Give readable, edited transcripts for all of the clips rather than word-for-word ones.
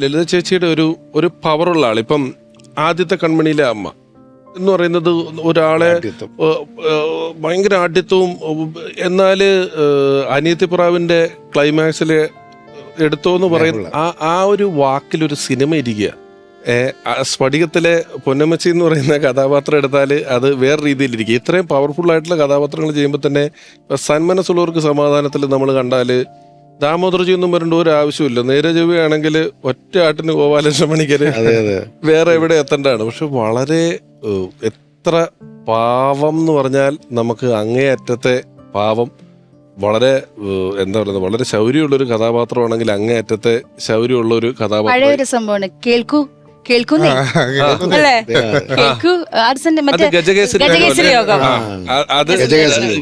ലളിത ചേച്ചിയുടെ ഒരു പവറുള്ള ആൾ. ഇപ്പം ആദ്യത്തെ കൺമണിയിലെ അമ്മ എന്ന് പറയുന്നത് ഒരാളെ ഭയങ്കര ആഢ്യത്വവും, എന്നാല് അനിയത്തിപ്രാവിന്റെ ക്ലൈമാക്സില് എടുത്തോന്ന് പറയുന്ന ആ ഒരു വാക്കിലൊരു സിനിമ ഇരിക്കുക. സ്ഫടികത്തിലെ പൊന്നമ്മച്ചി എന്ന് പറയുന്ന കഥാപാത്രം എടുത്താല് അത് വേറെ രീതിയിലിരിക്കും. ഇത്രയും പവർഫുൾ ആയിട്ടുള്ള കഥാപാത്രങ്ങൾ ചെയ്യുമ്പോൾ തന്നെ സന്മനസ്സുള്ളവർക്ക് സമാധാനത്തിൽ നമ്മൾ കണ്ടാല് ദാമോദർജി ഒന്നും വരേണ്ട ഒരു ആവശ്യമില്ല. നേരെ ചൊവ്വയാണെങ്കിൽ ഒറ്റ ആട്ടിന് ഗോപാലകൃഷ്ണ പണിക്കര് വേറെ എവിടെ എത്തേണ്ടതാണ്. പക്ഷെ വളരെ എത്ര പാവം എന്ന് പറഞ്ഞാൽ നമുക്ക് അങ്ങേയറ്റത്തെ പാവം, വളരെ എന്താ പറയുന്നത്, വളരെ ശൗര്യമുള്ളൊരു കഥാപാത്രമാണെങ്കിൽ അങ്ങേയറ്റത്തെ ശൗര്യമുള്ള ഒരു കഥാപാത്രം. പഴയൊരു സംഭവമാണ് കേൾക്കുന്നേ അല്ലേ, കേൾക്കൂ ഗജകേസരി യോഗം. അത്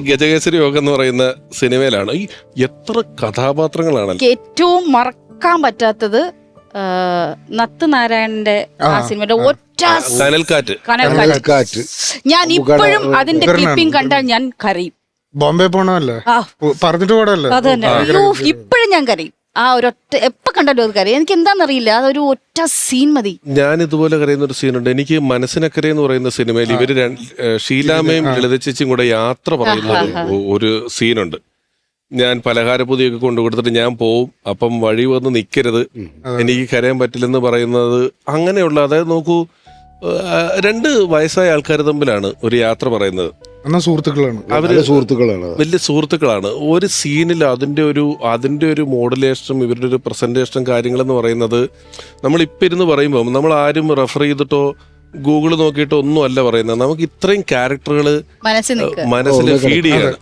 ഗജകേസരി യോഗം എന്ന് പറയുന്ന സിനിമയിലാണ് ഈ എത്ര കഥാപാത്രങ്ങളാണ്. ഏറ്റവും മറക്കാൻ പറ്റാത്തത് നത്ത് നാരായണന്റെ ആ സിനിമയുടെ ഒറ്റ കനൽക്കാറ്റ്. ഞാൻ ഇപ്പോഴും അതിന്റെ ക്ലിപ്പിംഗ് കണ്ടാൽ ഞാൻ കരയും. ബോംബെ പോണല്ലേ പറഞ്ഞിട്ട് പോടല്ലേ, അത് തന്നെ. ഇപ്പോഴും ഞാൻ കരയും. ആ ഒരൊറ്റ എപ്പോ കണ്ടാലും അത് കരയും. എനിക്ക് എന്താണെന്നറിയില്ല, അതൊരു ഒറ്റ സീൻ മതി. ഞാൻ ഇതുപോലെ കരയുന്ന ഒരു സീനുണ്ട്. എനിക്ക് മനസ്സിനക്കരെ എന്ന് പറയുന്ന സിനിമയിൽ ഇവര് ഷീലാമയും ലളിത ചേച്ചിയും കൂടെ യാത്ര പറയുന്ന ഒരു സീനുണ്ട്. ഞാൻ പലഹാരപ്പൊതിയൊക്കെ കൊണ്ടുകൊടുത്തിട്ട് ഞാൻ പോവും, അപ്പം വഴി വന്ന് നിൽക്കരുത്, എനിക്ക് കരയാൻ പറ്റില്ലെന്ന് പറയുന്നത്. അങ്ങനെയുള്ള, അതായത് നോക്കൂ, 2 വയസ്സായ ആൾക്കാർ തമ്മിലാണ് ഒരു യാത്ര പറയുന്നത്. സുഹൃത്തുക്കളാണ്, വലിയ സുഹൃത്തുക്കളാണ്. ഒരു സീനിൽ അതിന്റെ ഒരു മോഡുലേഷനും ഇവരുടെ ഒരു പ്രസന്റേഷനും കാര്യങ്ങളെന്ന് പറയുന്നത് നമ്മൾ ഇപ്പം ഇരുന്ന് പറയുമ്പോൾ നമ്മൾ ആരും റെഫർ ചെയ്തിട്ടോ ഗൂഗിൾ നോക്കിയിട്ടോ ഒന്നും അല്ല പറയുന്നത്. നമുക്ക് ഇത്രയും ക്യാരക്ടറുകൾ മനസ്സിൽ ഫീഡ് ചെയ്യാണ്.